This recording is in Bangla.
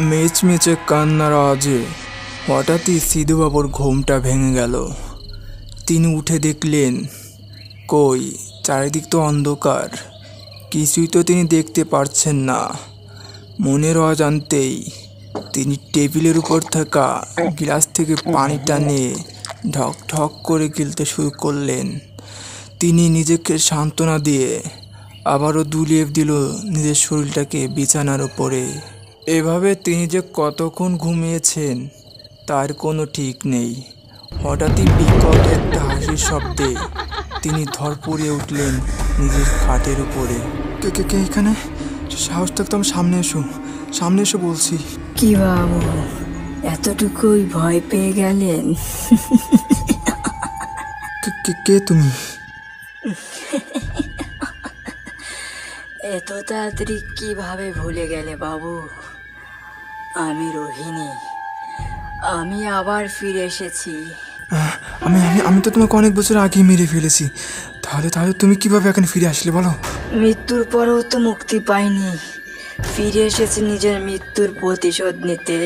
মেচমেচে কান্নার আওয়াজে হঠাৎই সিধুবাবুর ঘুমটা ভেঙে গেল। তিনি উঠে দেখলেন, কই, চারিদিক তো অন্ধকার, কিছুই তো তিনি দেখতে পারছেন না। মনের অজান্তেই তিনি টেবিলের উপর থাকা গ্লাস থেকে পানিটা নিয়ে ঢক ঢক করে গিলতে শুরু করলেন। তিনি নিজেকে সান্ত্বনা দিয়ে আবারও দুলিয়ে দিল নিজের শরীরটাকে বিছানার উপরে। এভাবে তিনি যে কতক্ষণ ঘুমিয়েছেন তার কোনো ঠিক নেই। হঠাৎই বিকট একটা হাসির শব্দে তিনি ধরপড়িয়ে উঠলেন নিজের খাটের উপরে। কে কে কে এখানে? সাহস থাকতো আমার সামনে এসো, সামনে এসো বলছি। কি বাবু, এতটুকুই ভয় পেয়ে গেলেন? কে তুমি? এত তাড়াতাড়ি কিভাবে ভুলে গেলে বাবু? আমি রোহিণী, আমি আবার ফিরে এসেছি। আমি আমি আমি তো তোমাকে অনেক বছর আগে মেরে ফেলেছি। তাহলে তাহলে তুমি কিভাবে এখানে ফিরে আসলে বলো? মৃত্যুর পরেও তো মুক্তি পাইনি, ফিরে এসেছি নিজের মৃত্যুর প্রতিশোধ নিতে।